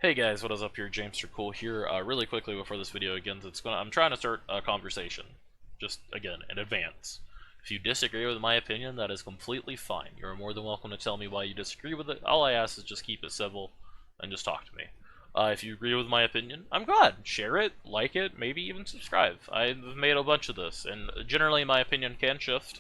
Hey guys, what is up here? Jamester Cool here. Really quickly before this video begins, I'm trying to start a conversation, just again in advance. If you disagree with my opinion, that is completely fine. You're more than welcome to tell me why you disagree with it. All I ask is just keep it civil and just talk to me. If you agree with my opinion, I'm glad. Share it, like it, maybe even subscribe. I've made a bunch of this, and generally my opinion can shift.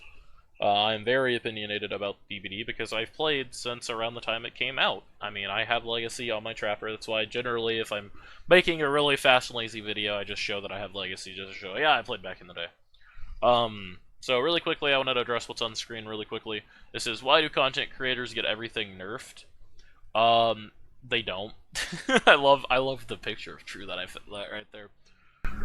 I'm very opinionated about DBD because I've played since around the time it came out. I mean, I have Legacy on my Trapper, that's why generally if I'm making a really fast and lazy video, I just show that I have Legacy just to show, yeah, I played back in the day. So really quickly, I wanted to address what's on screen really quickly. This is, why do content creators get everything nerfed? They don't. I love the picture of True that I fit that right there.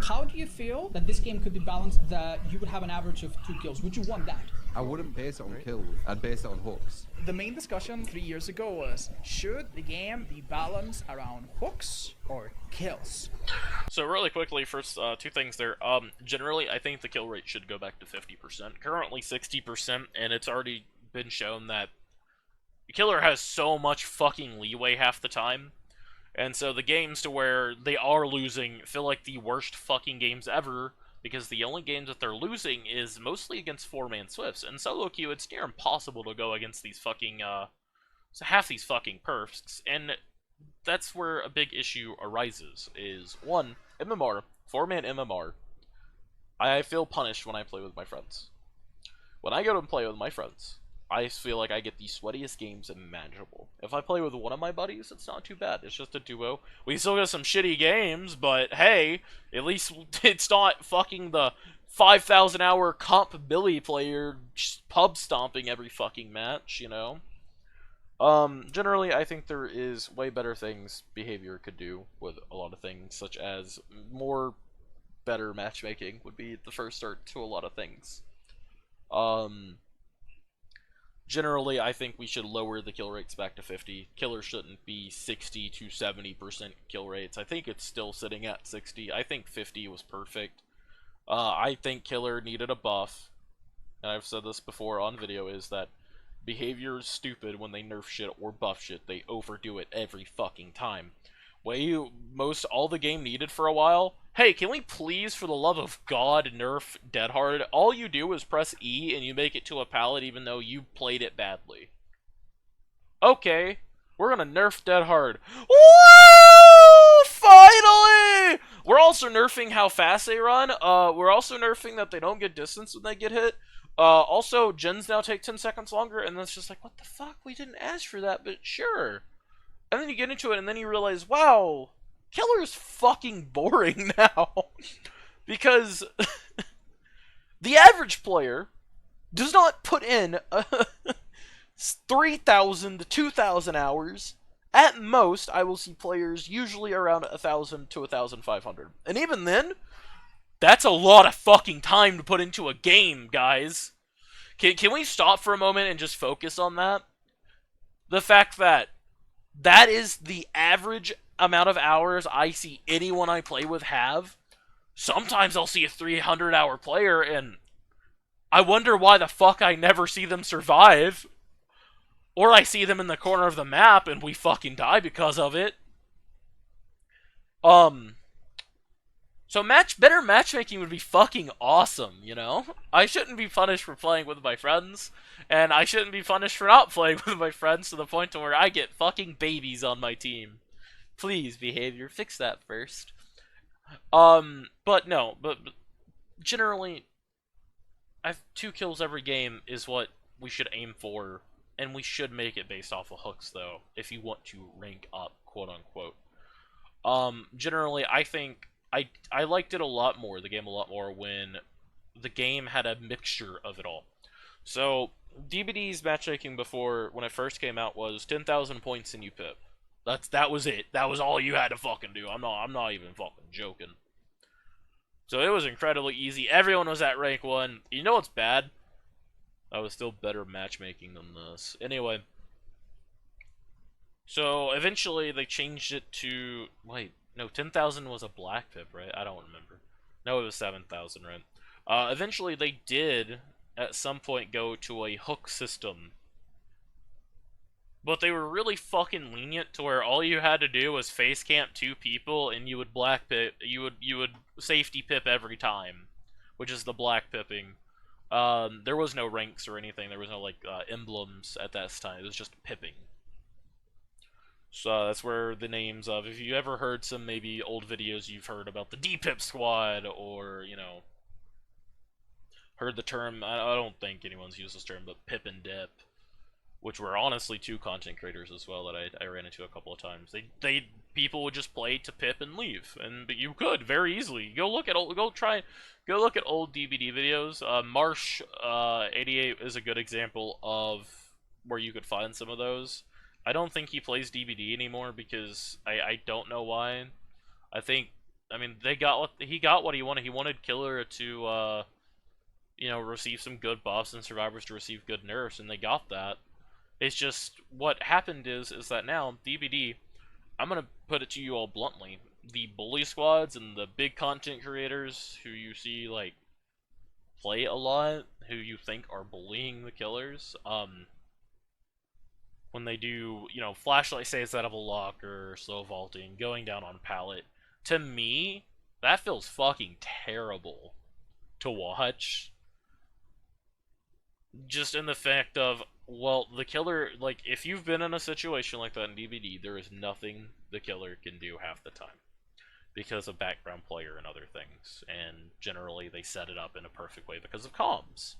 How do you feel that this game could be balanced, that you would have an average of 2 kills? Would you want that? I wouldn't base it on kills, I'd base it on hooks. The main discussion 3 years ago was, should the game be balanced around hooks or kills? So really quickly, first, two things there. Generally, I think the kill rate should go back to 50%. Currently 60%, and it's already been shown that the killer has so much fucking leeway half the time. And so the games to where they are losing feel like the worst fucking games ever, because the only games that they're losing is mostly against 4-man Swifts. And solo queue, it's near impossible to go against these fucking, half these fucking perfs. And that's where a big issue arises, is, one, MMR, 4-man MMR, I feel punished when I play with my friends. When I go to play with my friends, I feel like I get the sweatiest games imaginable. If I play with one of my buddies, it's not too bad. It's just a duo. We still get some shitty games, but hey, at least it's not fucking the 5,000 hour comp Billy player pub stomping every fucking match, you know? Generally, I think there is way better things behavior could do with a lot of things, such as more better matchmaking would be the first start to a lot of things. Generally, I think we should lower the kill rates back to 50. Killers shouldn't be 60 to 70% kill rates. I think it's still sitting at 60. I think 50 was perfect. I think Killer needed a buff, and I've said this before on video, is that behavior is stupid when they nerf shit or buff shit. They overdo it every fucking time. All the game needed for a while, hey, can we please, for the love of God, nerf Dead Hard? All you do is press E and you make it to a pallet even though you played it badly. Okay, we're gonna nerf Dead Hard. Woo! Finally! We're also nerfing how fast they run. We're also nerfing that they don't get distance when they get hit. Also, gens now take 10 seconds longer, and that's just like, what the fuck? We didn't ask for that, but sure. And then you get into it, and then you realize, wow, Killer's fucking boring now. Because the average player does not put in 3,000 to 2,000 hours. At most, I will see players usually around 1,000 to 1,500. And even then, that's a lot of fucking time to put into a game, guys. Can we stop for a moment and just focus on that? The fact that that is the average amount of hours I see anyone I play with have. Sometimes I'll see a 300-hour player, and I wonder why the fuck I never see them survive. Or I see them in the corner of the map, and we fucking die because of it. So better matchmaking would be fucking awesome, you know? I shouldn't be punished for playing with my friends, and I shouldn't be punished for not playing with my friends to the point to where I get fucking babies on my team. Please, behavior, fix that first. But generally, 2 kills every game is what we should aim for, and we should make it based off of hooks, though, if you want to rank up, quote-unquote. Generally, I think I liked it a lot more, the game a lot more, when the game had a mixture of it all. So, DBD's matchmaking before, when it first came out, was 10,000 points and you pip. That was it. That was all you had to fucking do. I'm not even fucking joking. So it was incredibly easy. Everyone was at rank 1. You know what's bad? I was still better matchmaking than this. Anyway. So, eventually they changed it to... Wait, no, 10,000 was a black pip, right? I don't remember. No, it was 7,000, right? Eventually they did, at some point, go to a hook system. but they were really fucking lenient to where all you had to do was face camp 2 people and you would black pip, you would safety pip every time, which is the black pipping. There was no ranks or anything. There was no like emblems at that time. It was just pipping. So that's where the names of, if you ever heard some maybe old videos, you've heard about the D-Pip squad, or, you know, heard the term, I don't think anyone's used this term, but pip and dip, which were honestly 2 content creators as well that I ran into a couple of times. People would just play to pip and leave, but you could very easily go look at old DBD videos. Marsh 88 is a good example of where you could find some of those. I don't think he plays DBD anymore because I don't know why. I mean he got what he wanted. He wanted Killer to you know, receive some good buffs and survivors to receive good nerfs, and they got that. It's just what happened is that now DBD, I'm gonna put it to you all bluntly, the bully squads and the big content creators who you see like play a lot, who you think are bullying the killers, when they do, you know, flashlight saves out of a locker, slow vaulting, going down on pallet, to me, that feels fucking terrible to watch. Just in the fact of, well, the killer, like, if you've been in a situation like that in DBD, there is nothing the killer can do half the time. Because of background player and other things. And generally, they set it up in a perfect way because of comms.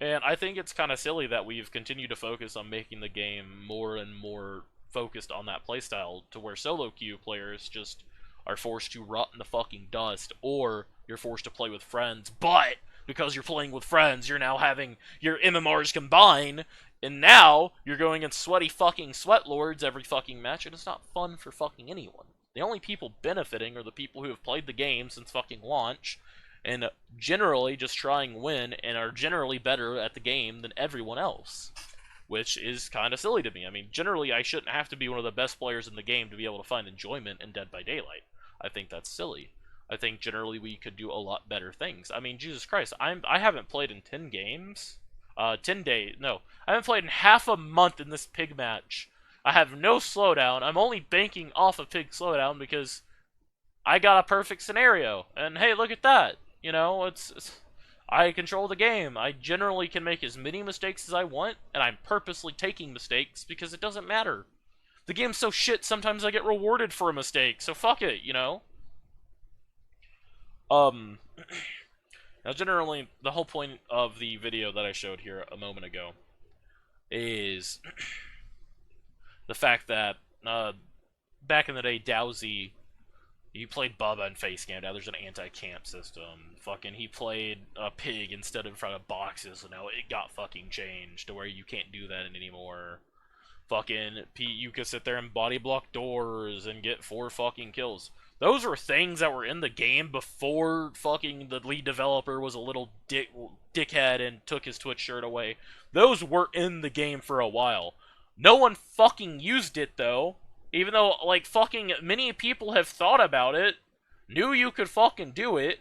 And I think it's kind of silly that we've continued to focus on making the game more and more focused on that playstyle to where solo queue players just are forced to rot in the fucking dust, or you're forced to play with friends, but because you're playing with friends, you're now having your MMRs combine, and now you're going against sweaty fucking sweat lords every fucking match, and it's not fun for fucking anyone. The only people benefiting are the people who have played the game since fucking launch, and generally just try and win, and are generally better at the game than everyone else. Which is kind of silly to me. I mean, generally I shouldn't have to be one of the best players in the game to be able to find enjoyment in Dead by Daylight. I think that's silly. I think generally we could do a lot better things. I mean, Jesus Christ, I haven't played in 10 games. 10 days, no. I haven't played in half a month in this pig match. I have no slowdown. I'm only banking off a pig slowdown because I got a perfect scenario. And hey, look at that. You know, I control the game. I generally can make as many mistakes as I want, and I'm purposely taking mistakes because it doesn't matter. The game's so shit, sometimes I get rewarded for a mistake, so fuck it, you know? Now generally, the whole point of the video that I showed here a moment ago is the fact that, back in the day, Dowsy, he played Bubba in face camp. Now there's an anti-camp system. Fucking, he played a pig instead of in front of boxes, so now it got fucking changed to where you can't do that anymore. Fucking, you could sit there and body block doors and get 4 fucking kills. Those were things that were in the game before fucking the lead developer was a little dickhead and took his Twitch shirt away. Those were in the game for a while. No one fucking used it, though. Even though, like, fucking many people have thought about it, knew you could fucking do it,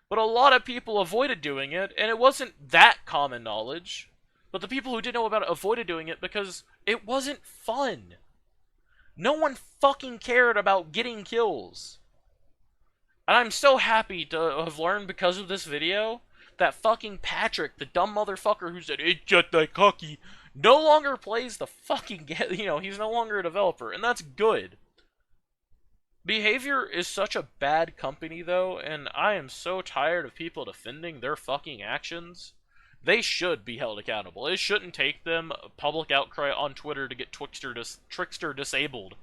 but a lot of people avoided doing it, and it wasn't that common knowledge. But the people who didn't know about it avoided doing it because it wasn't fun. No one fucking cared about getting kills. And I'm so happy to have learned because of this video that fucking Patrick, the dumb motherfucker who said, "It's just that cocky," no longer plays the fucking game. You know, he's no longer a developer, and that's good. Behavior is such a bad company, though, and I am so tired of people defending their fucking actions. They should be held accountable. It shouldn't take them a public outcry on Twitter to get Trickster disabled.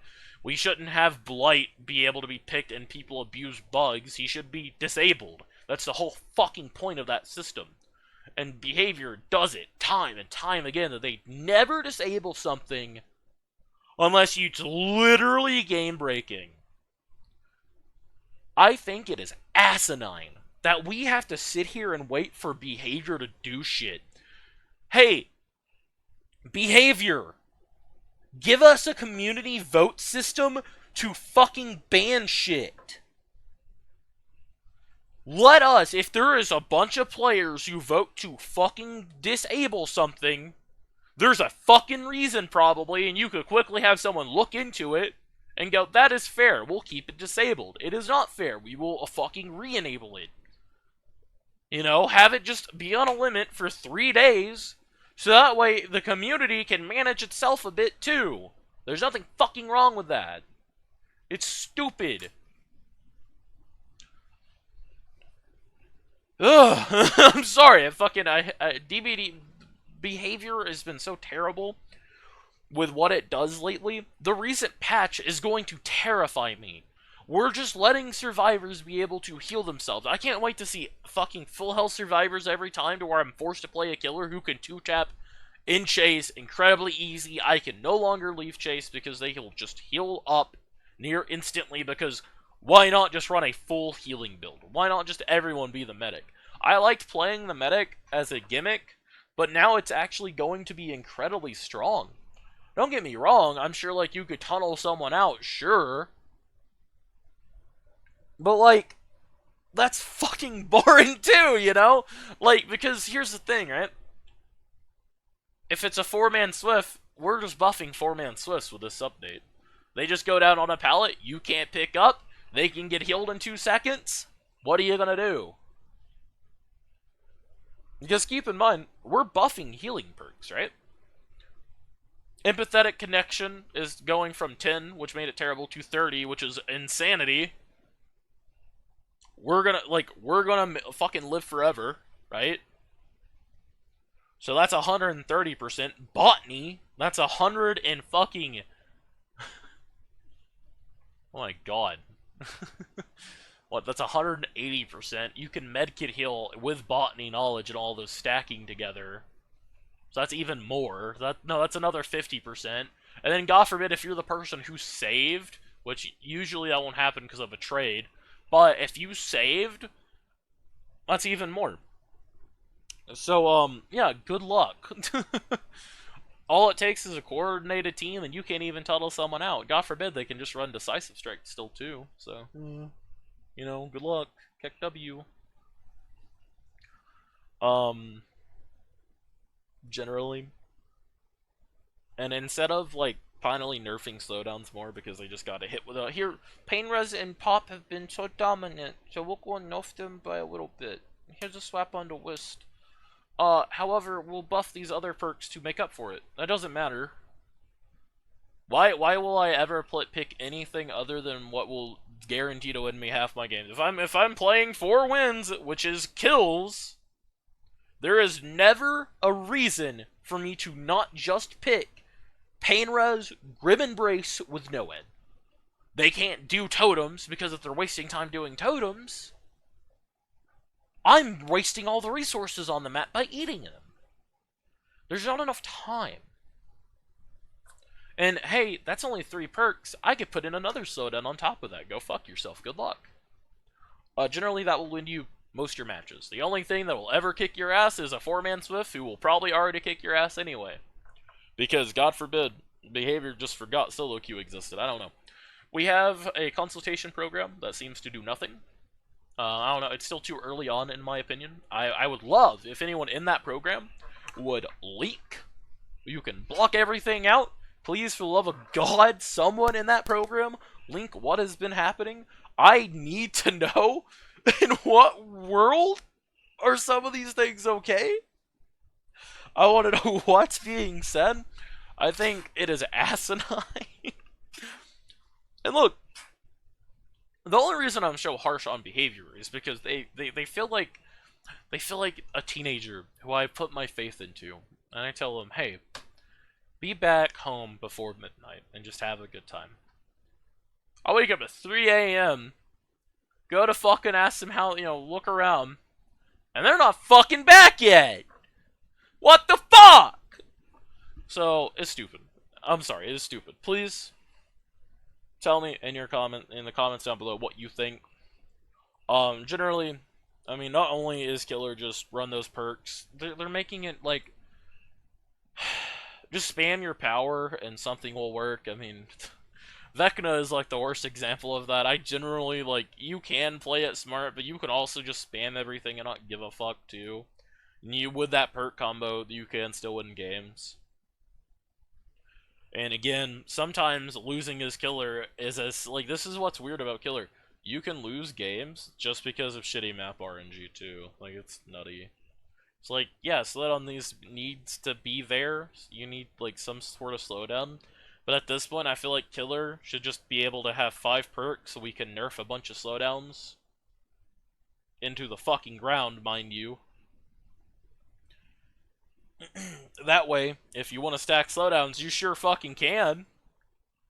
We shouldn't have Blight be able to be picked and people abuse bugs. He should be disabled. That's the whole fucking point of that system. And Behavior does it time and time again, that they never disable something unless it's literally game-breaking. I think it is asinine that we have to sit here and wait for Behavior to do shit. Hey, Behavior, give us a community vote system to fucking ban shit. Let us, if there is a bunch of players who vote to fucking disable something, There's a fucking reason, probably, and you could quickly have someone look into it and go, that is fair, we'll keep it disabled. It is not fair, we will fucking re-enable it. You know, have it just be on a limit for 3 days, so that way the community can manage itself a bit too. There's nothing fucking wrong with that. It's stupid. Ugh, I'm sorry, DBD behavior has been so terrible with what it does lately. The recent patch is going to terrify me. We're just letting survivors be able to heal themselves. I can't wait to see fucking full health survivors every time to where I'm forced to play a killer who can 2-tap in chase incredibly easy. I can no longer leave chase because they will just heal up near instantly, because why not just run a full healing build? Why not just everyone be the medic? I liked playing the medic as a gimmick, but now it's actually going to be incredibly strong. Don't get me wrong, I'm sure, like, you could tunnel someone out, sure. But, like, that's fucking boring too, you know? Like, because here's the thing, right? If it's a 4-man Swift, we're just buffing 4-man Swifts with this update. They just go down on a pallet, you can't pick up, they can get healed in 2 seconds. What are you gonna do? Because keep in mind, we're buffing healing perks, right? Empathetic connection is going from 10, which made it terrible, to 30, which is insanity. We're gonna fucking live forever, right? So that's 130%. Botany, that's 100 and fucking... Oh my god. What, that's 180%. You can medkit heal with botany knowledge and all those stacking together. So that's even more. That's another 50%. And then, God forbid, if you're the person who saved, which usually that won't happen because of a trade, but if you saved, that's even more. So, yeah, good luck. All it takes is a coordinated team, and you can't even tunnel someone out. God forbid they can just run Decisive Strike still, too. So, you know, good luck. Kick W. Generally. And instead of, like, finally nerfing slowdowns more because they just got a hit with a... Here, Pain Res and Pop have been so dominant, so we'll go and nerf them by a little bit. Here's a slap on the wrist. However, we'll buff these other perks to make up for it. That doesn't matter. Why will I ever pick anything other than what will guarantee to win me half my games? If I'm playing 4 wins, which is kills, there is never a reason for me to not just pick Pain Res, Grim Embrace with no end. They can't do totems because if they're wasting time doing totems, I'm wasting all the resources on the map by eating them. There's not enough time. And hey, that's only 3 perks. I could put in another slowdown on top of that. Go fuck yourself. Good luck. Generally, that will win you most of your matches. The only thing that will ever kick your ass is a 4-man Swift who will probably already kick your ass anyway. Because, God forbid, behavior just forgot solo queue existed. I don't know. We have a consultation program that seems to do nothing. I don't know, it's still too early on in my opinion. I would love if anyone in that program would leak. You can block everything out. Please, for the love of God, someone in that program, link what has been happening. I need to know in what world are some of these things okay? I want to know what's being said. I think it is asinine. And look, the only reason I'm so harsh on behavior is because they feel like a teenager who I put my faith into, and I tell them, hey, be back home before midnight and just have a good time. I wake up at 3 a.m., go to fucking ask them how, look around, and they're not fucking back yet! What the fuck?! So, it's stupid. I'm sorry, it is stupid. Please tell me in the comments down below what you think. Generally, I mean, not only is Killer just run those perks, they're making it like just spam your power and something will work. I mean, Vecna is like the worst example of that. I generally, like, you can play it smart, but you can also just spam everything and not give a fuck too. And with that perk combo, you can still win games. And again, sometimes losing as killer is as like this is what's weird about killer. You can lose games just because of shitty map RNG too. Like it's nutty. It's like, yeah, slowdown these needs to be there. You need like some sort of slowdown. But at this point, I feel like killer should just be able to have 5 perks so we can nerf a bunch of slowdowns into the fucking ground, mind you. That way, if you want to stack slowdowns, you sure fucking can.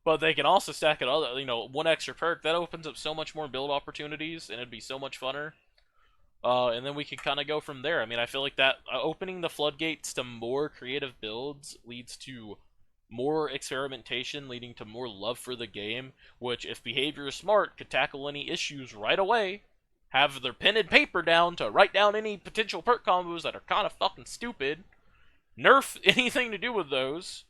But they can also stack it other, one extra perk. That opens up so much more build opportunities, and it'd be so much funner. And then we can kind of go from there. I mean, I feel like that opening the floodgates to more creative builds leads to more experimentation, leading to more love for the game, which, if behavior is smart, could tackle any issues right away. Have their pen and paper down to write down any potential perk combos that are kind of fucking stupid. Nerf anything to do with those.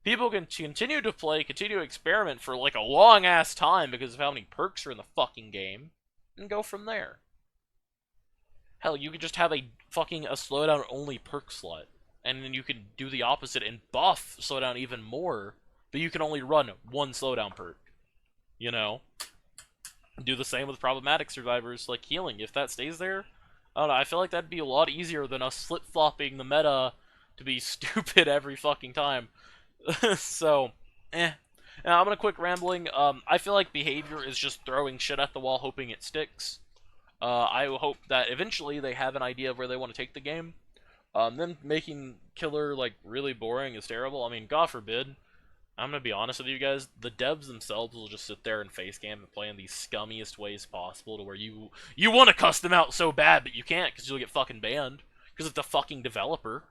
People can continue to play, continue to experiment for like a long-ass time because of how many perks are in the fucking game, and go from there. Hell, you could just have a slowdown-only perk slot, and then you can do the opposite and buff slowdown even more, but you can only run one slowdown perk. You know? Do the same with problematic survivors, like healing. If that stays there, I don't know, I feel like that'd be a lot easier than us flip-flopping the meta to be stupid every fucking time. So, Now, I'm gonna quit rambling. I feel like behavior is just throwing shit at the wall, hoping it sticks. I hope that eventually they have an idea of where they want to take the game. Them making killer, like, really boring is terrible. I mean, God forbid. I'm gonna be honest with you guys, the devs themselves will just sit there and face game and play in the scummiest ways possible to where you want to cuss them out so bad, but you can't because you'll get fucking banned because it's a fucking developer.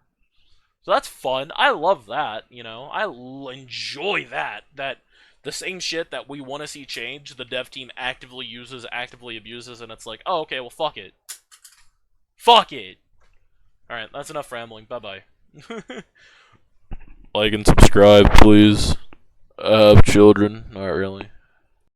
So that's fun. I love that, I enjoy that. That the same shit that we want to see change, the dev team actively uses, actively abuses, and it's like, oh, okay, well, fuck it. Fuck it! Alright, that's enough rambling. Bye-bye. Like and subscribe, please. I have children. Not really.